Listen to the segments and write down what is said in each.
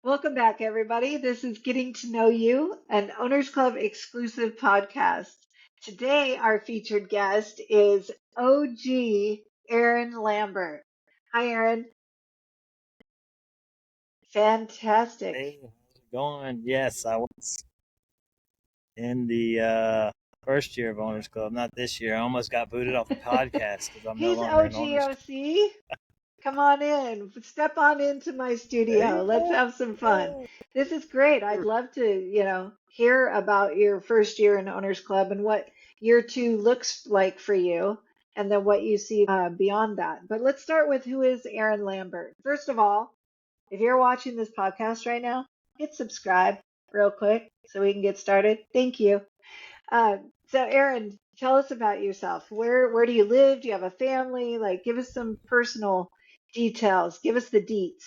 Welcome back, everybody. This is Getting to Know You, an Owners Club exclusive podcast. Today, our featured guest is OG Aaron Lambert. Hi, Aaron. Fantastic. Hey, how's it going? Yes, I was in the first year of Owners Club, not this year. I almost got booted off the podcast because I'm no He's longer in Owners Club. OGOC. Come on in. Step on into my studio. Hey, Let's have some fun. This is great. I'd love to, hear about your first year in Owners Club and what year two looks like for you, and then what you see beyond that. But let's start with who is Aaron Lambert. First of all, if you're watching this podcast right now, hit subscribe real quick so we can get started. Thank you. Uh, so, Aaron, tell us about yourself. Where do you live? Do you have a family? Like, give us some personal details. Give us the deets.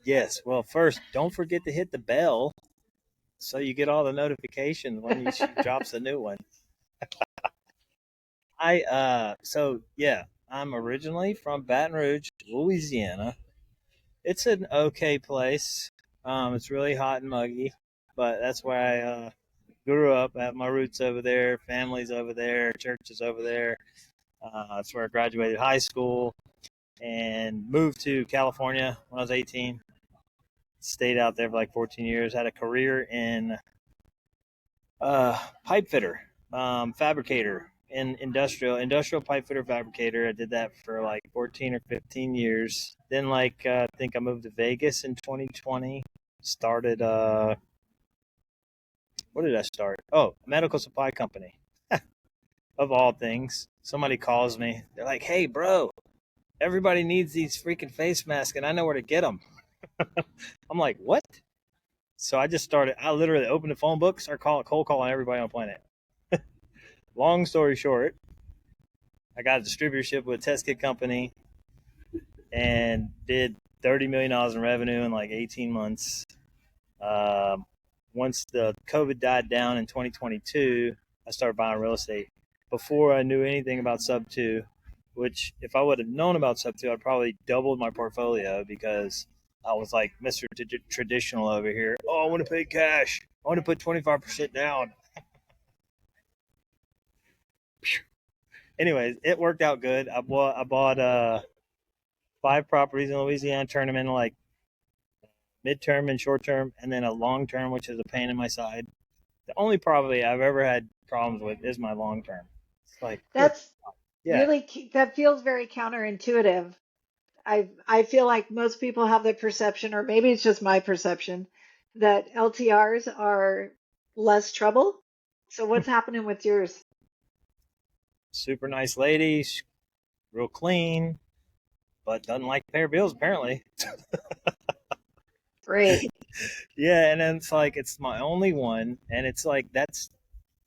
Yes, well, first, don't forget to hit the bell so you get all the notifications when she drops a new one. I'm originally from Baton Rouge, Louisiana. It's an okay place. It's really hot and muggy, but that's where I grew up. I have my roots over there, family's over there, churches over there. That's where I graduated high school and moved to California when I was 18. Stayed out there for like 14 years. Had a career in pipe fitter, fabricator, in industrial pipe fitter fabricator. I did that for like 14 or 15 years. Then I think I moved to Vegas in 2020. Started what did I start? Oh, a medical supply company. Of all things. Somebody calls me. They're like, "Hey, bro, everybody needs these freaking face masks, and I know where to get them." I'm like, "What?" So I just started. I literally opened the phone book, started cold calling everybody on the planet. Long story short, I got a distributorship with a test kit company and did $30 million in revenue in like 18 months. Once the COVID died down in 2022, I started buying real estate. Before I knew anything about Sub 2, which if I would have known about Sub 2, I'd probably doubled my portfolio because I was like Mr. Traditional over here. Oh, I want to pay cash. I want to put 25% down. Anyways, it worked out good. I bought 5 properties in Louisiana, turned them into like midterm and short term, and then a long term, which is a pain in my side. The only property I've ever had problems with is my long term. It's like, good. That's Yeah, really, that feels very counterintuitive. I feel like most people have the perception, or maybe it's just my perception, that LTRs are less trouble. So what's happening with yours? super nice lady, real clean, but doesn't like to pay her bills apparently. Great. Yeah, and then it's like it's my only one, and it's like that's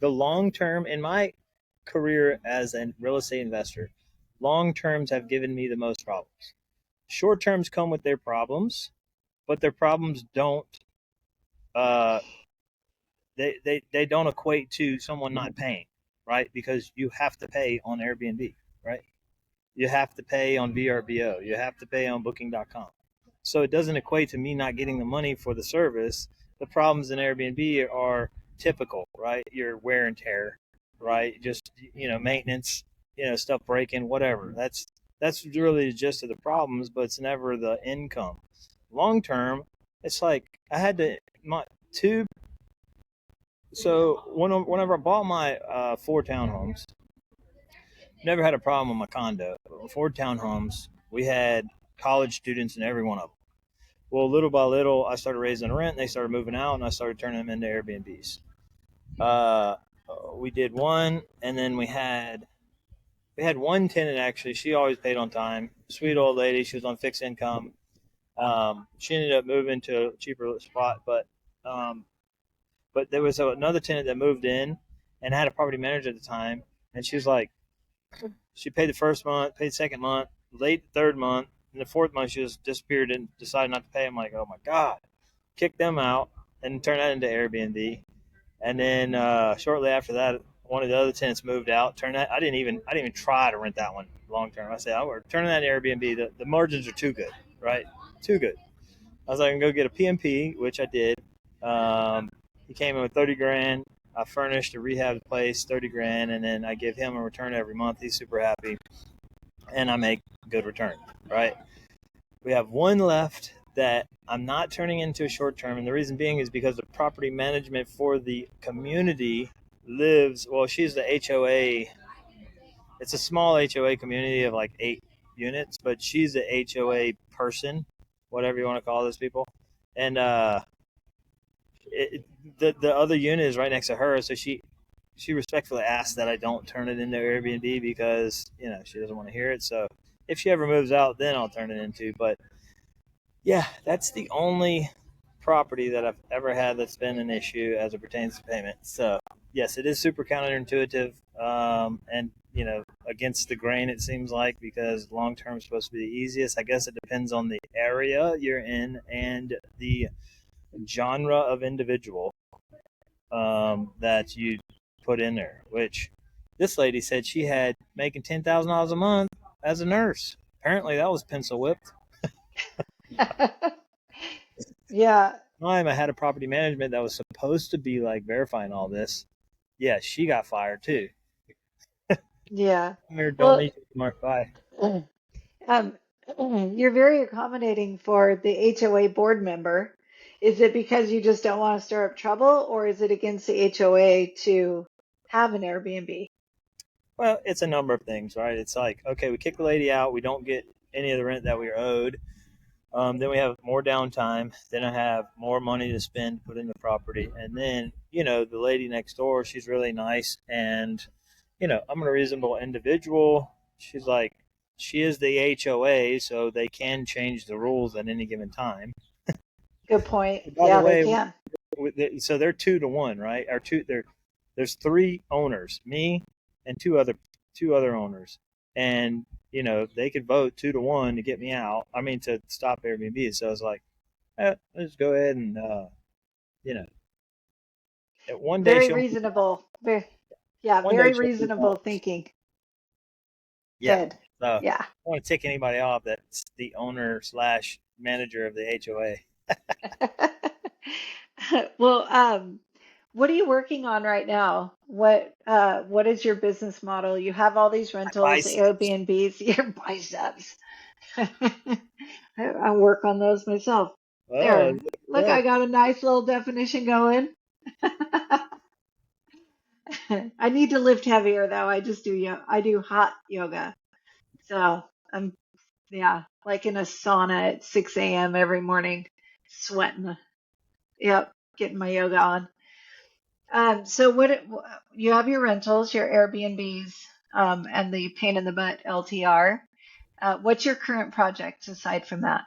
the long term in my career as a real estate investor. Long terms have given me the most problems. Short terms come with their problems, but their problems don't uh, they don't equate to someone not paying, right? Because you have to pay on Airbnb, right? You have to pay on VRBO. You have to pay on Booking.com. So it doesn't equate to me not getting the money for the service. The problems in Airbnb are typical, right? Your wear and tear, right? Just maintenance, stuff breaking, whatever. That's really the gist of the problems, but it's never the income. Long term, it's like I had to my two. So whenever I bought my 4 townhomes, never had a problem with my condo. 4 townhomes, we had college students in every one of them. Well, little by little, I started raising the rent, and they started moving out, and I started turning them into Airbnbs. Uh, we did one, and then we had one tenant actually. She always paid on time. Sweet old lady. She was on fixed income. She ended up moving to a cheaper spot, but there was another tenant that moved in and had a property manager at the time, and she was like, she paid the first month, paid the second month, late the third month, and the fourth month she just disappeared and decided not to pay. I'm like, oh my god, kicked them out and turned that into Airbnb. And then shortly after that, one of the other tenants moved out. Turned that I didn't even try to rent that one long term. I said, oh, we're turning that into Airbnb. The margins are too good, right? too good. I was like, I can go get a PMP, which I did. He came in with 30 grand. I furnished a rehab place, 30 grand, and then I give him a return every month. He's super happy, and I make good return, right? We have one left that I'm not turning into a short term, and the reason being is because the property management for the community lives. Well, she's the HOA. It's a small HOA community of like 8 units, but she's the HOA person, whatever you want to call those people, and the other unit is right next to her, so she respectfully asked that I don't turn it into Airbnb because she doesn't want to hear it. So if she ever moves out, then I'll turn it into. But yeah, that's the only property that I've ever had that's been an issue as it pertains to payment. So yes, it is super counterintuitive, and against the grain it seems like, because long term is supposed to be the easiest. I guess it depends on the area you're in and the genre of individual that you put in there. Which this lady said she had making $10,000 a month as a nurse. Apparently that was pencil whipped. Yeah, Time I had a property management that was supposed to be like verifying all this. Yeah, she got fired too. yeah. Don't Well, need to mark by. um, you're very accommodating for the HOA board member. Is it because you just don't want to stir up trouble, or is it against the HOA to have an Airbnb? Well, it's a number of things, right? It's like, okay, we kick the lady out, we don't get any of the rent that we are owed. Then we have more downtime. Then I have more money to spend, put in the property. And then, the lady next door, she's really nice. And, I'm a reasonable individual. She's like, she is the HOA, so they can change the rules at any given time. Good point. By the Yeah, they way, can. so they're 2 to 1, right? There's 3 owners, me and two other owners, and they could vote 2 to 1 to get me out. I mean, to stop Airbnb. So I was like, let's go ahead and you know, one day Very she'll reasonable. Yeah, one day very she'll move on. reasonable thinking. Yeah. Good. So I don't Yeah. want to tick anybody off that's the owner slash manager of the HOA. Well, what are you working on right now? What is your business model? You have all these rentals, Biceps. Airbnbs, your biceps. I work on those myself. Oh, There. Look, yeah. I got a nice little definition going. I need to lift heavier though. I do hot yoga. So I'm yeah, like in a sauna at 6 a.m. every morning, sweating. Yep, getting my yoga on. So you have your rentals, your Airbnbs, and the pain in the butt LTR. What's your current project aside from that?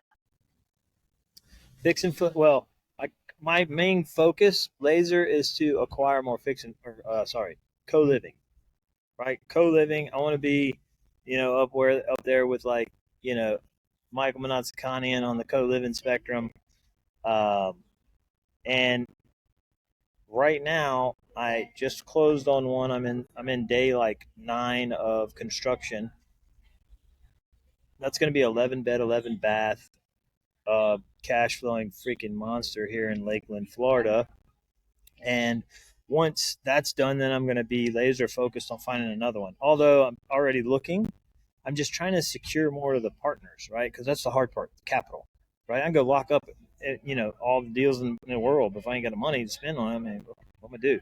Fix and flip. Well, my main focus, laser, is to acquire more co-living, right? Co-living. I want to be, up there with like, you know, Michael Manatsakanian on the co-living spectrum. Um, and right now, I just closed on one. I'm in day like 9 of construction. That's going to be 11 bed, 11 bath, cash flowing freaking monster here in Lakeland, Florida. And once that's done, then I'm going to be laser focused on finding another one. Although I'm already looking, I'm just trying to secure more of the partners, right? Because that's the hard part, capital, right? I can go lock up, all the deals in the world, but if I ain't got the money to spend on them, I mean, what am I do?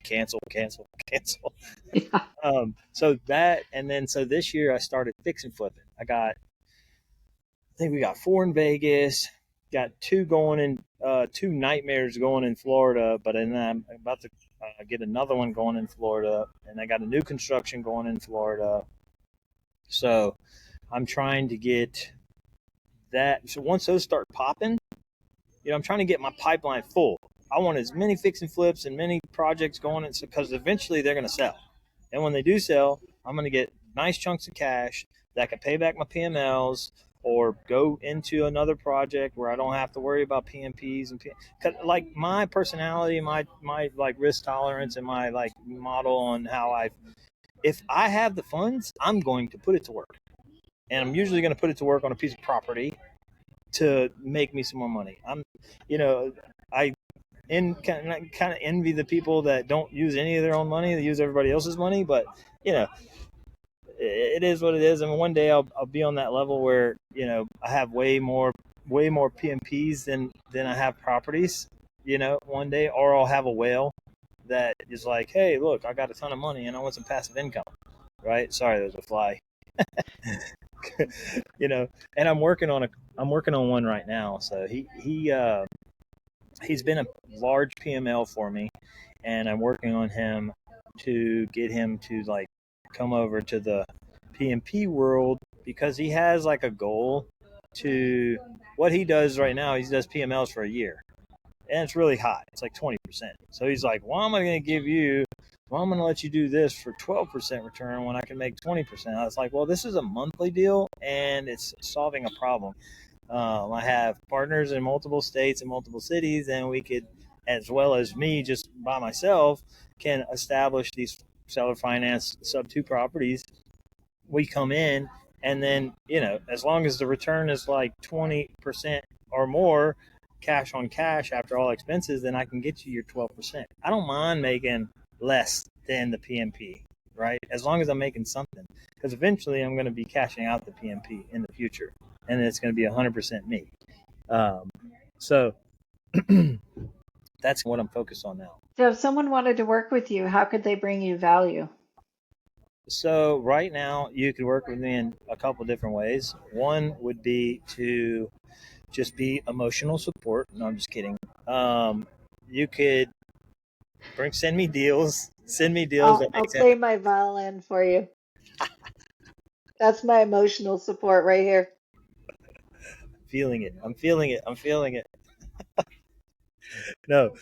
Cancel, cancel, cancel. Yeah. So that, and then so this year I started fix and flipping. I think we got 4 in Vegas, got two nightmares going in Florida, but then I'm about to get another one going in Florida, and I got a new construction going in Florida. So I'm trying to get that. So once those start popping, I'm trying to get my pipeline full. I want as many fix and flips and many projects going, because eventually they're going to sell. And when they do sell, I'm going to get nice chunks of cash that can pay back my PMLs or go into another project where I don't have to worry about PMPs and 'cause, like, my personality, my like risk tolerance, and my like model on how if I have the funds, I'm going to put it to work, and I'm usually going to put it to work on a piece of property to make me some more money. I kind of envy the people that don't use any of their own money; they use everybody else's money. But you know, it is what it is. And one day I'll be on that level where I have way more PMPs than I have properties. One day, or I'll have a whale that is like, hey, look, I got a ton of money and I want some passive income. Right? Sorry, there's a fly. And I'm working on one right now. So he's been a large PML for me, and I'm working on him to get him to like come over to the PMP world because he has like a goal to what he does right now. He does PMLs for a year, and it's really high. It's like 20%. So he's like, "Why am I going to give you? Well, I'm going to let you do this for 12% return when I can make 20%." I was like, "Well, this is a monthly deal, and it's solving a problem." I have partners in multiple states and multiple cities, and we could, as well as me just by myself, can establish these seller finance sub two properties. We come in, and then, as long as the return is like 20% or more cash on cash after all expenses, then I can get you your 12%. I don't mind making less than the PMP, right? As long as I'm making something, because eventually I'm going to be cashing out the PMP in the future, and it's going to be 100% me. So that's what I'm focused on now. So if someone wanted to work with you, how could they bring you value? So right now you could work with me in a couple different ways. One would be to just be emotional support. No, I'm just kidding. You could send me deals. Send me deals that I'll make sense. play my violin for you. That's my emotional support right here. Feeling it. I'm feeling it. I'm feeling it. No.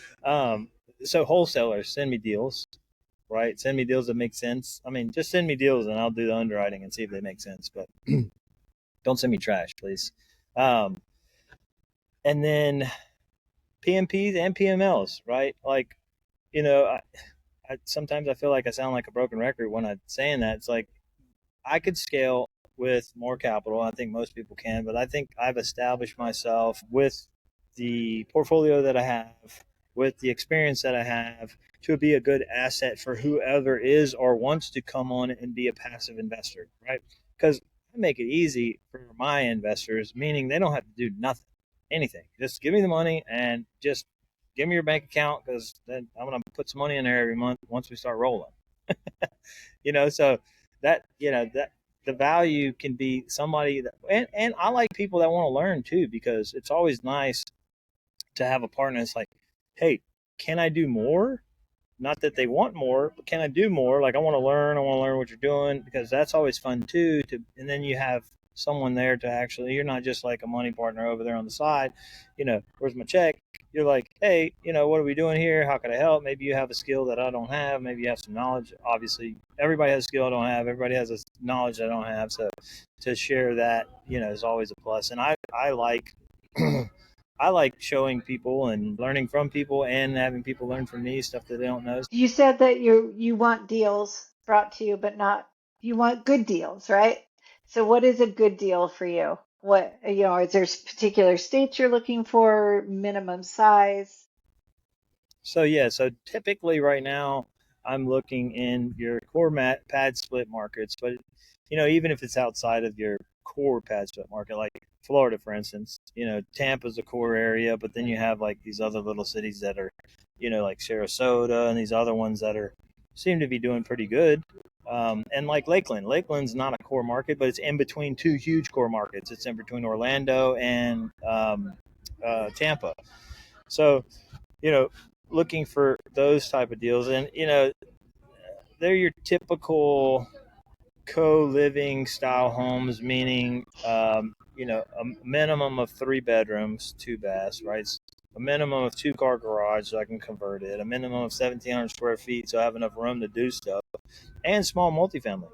So wholesalers send me deals, right? Send me deals that make sense. I mean, just send me deals and I'll do the underwriting and see if they make sense. But don't send me trash, please. Um, and then PMPs and PMLs, right? Like, sometimes I feel like I sound like a broken record when I'm saying that. It's like I could scale with more capital. I think most people can, but I think I've established myself with the portfolio that I have, with the experience that I have, to be a good asset for whoever is or wants to come on and be a passive investor, right? Because I make it easy for my investors, meaning they don't have to do nothing, anything. Just give me the money and just give me your bank account, because then I'm going to put some money in there every month once we start rolling. So that the value can be somebody that, and I like people that want to learn too, because it's always nice to have a partner that's like, hey, can I do more? Not that they want more, but can I do more? Like, I want to learn. I want to learn what you're doing, because that's always fun too. And then you have someone there to actually, you're not just like a money partner over there on the side. Where's my check? You're like, hey, what are we doing here? How can I help? Maybe you have a skill that I don't have. Maybe you have some knowledge. Obviously, everybody has a skill I don't have. Everybody has a knowledge I don't have. So to share that, is always a plus. And I like I like showing people and learning from people and having people learn from me stuff that they don't know. You said that you want deals brought to you, but not you want good deals, right? So what is a good deal for you? What, is there particular states you're looking for, minimum size? So typically right now I'm looking in your core pad split markets, but even if it's outside of your core pad split market, like Florida, for instance, Tampa's a core area, but then you have like these other little cities that are, like Sarasota and these other ones that seem to be doing pretty good. And like Lakeland's not a core market, but it's in between two huge core markets. It's in between Orlando and Tampa. So, you know, looking for those type of deals, and they're your typical co-living style homes, meaning a minimum of 3 bedrooms, 2 baths, right? A minimum of 2-car garage, so I can convert it. A minimum of 1,700 square feet, so I have enough room to do stuff, and small multifamily.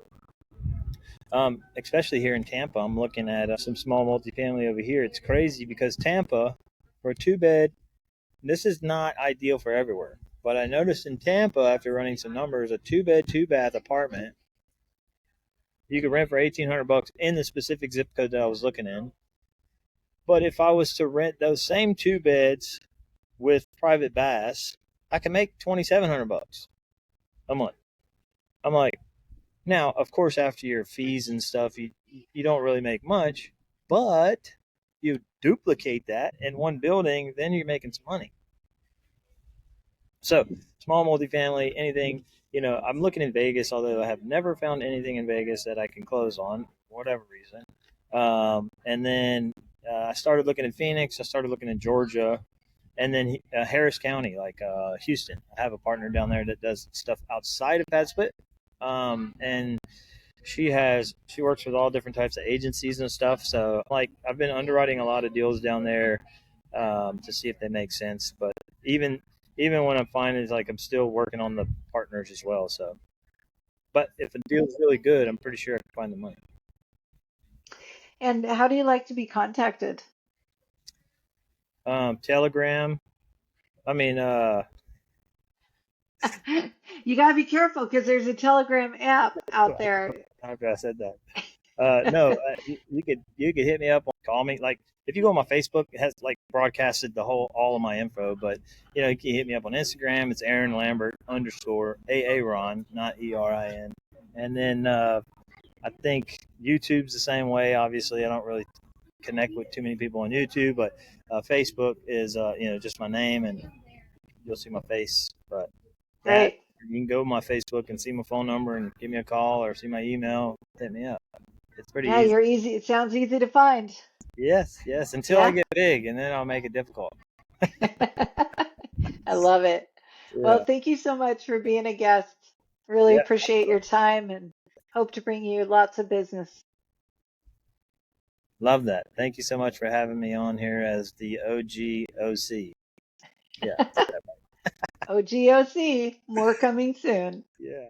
Especially here in Tampa, I'm looking at some small multifamily over here. It's crazy because Tampa, for a 2 bed, this is not ideal for everywhere. But I noticed in Tampa, after running some numbers, a 2 bed, 2 bath apartment you could rent for $1,800 in the specific zip code that I was looking in. But if I was to rent those same 2 beds with private baths, I can make $2,700 a month. I'm like, now, of course, after your fees and stuff, you don't really make much, but you duplicate that in one building, then you're making some money. So, small multifamily, anything, I'm looking in Vegas, although I have never found anything in Vegas that I can close on, for whatever reason. And then I started looking in Phoenix, I started looking in Georgia, and then Harris County, like Houston. I have a partner down there that does stuff outside of pad split. And she works with all different types of agencies and stuff. So like I've been underwriting a lot of deals down there to see if they make sense. But even even when I'm finding is like I'm still working on the partners as well. So, but if a deal's really good, I'm pretty sure I can find the money. And how do you like to be contacted? Telegram. I mean, You got to be careful because there's a Telegram app out there. after I said that. No, you could hit me up, call me. Like if you go on my Facebook, it has like broadcasted all of my info. But you can hit me up on Instagram. It's Aaron Lambert underscore Aaron, not ERIN. And then I think YouTube's the same way. Obviously, I don't really connect with too many people on YouTube, but Facebook is just my name and you'll see my face. But that Great. you can go to my Facebook and see my phone number and give me a call or see my email. Hit me up. It's pretty Yeah, easy. you're easy. It sounds easy to find. Yes, yes. Until I Yeah. get big, and then I'll make it difficult. I love it. Well, Yeah, thank you so much for being a guest. Really yeah. appreciate your time and hope to bring you lots of business. Love that. Thank you so much for having me on here as the OGOC. Yeah, OGOC, more coming soon. yeah.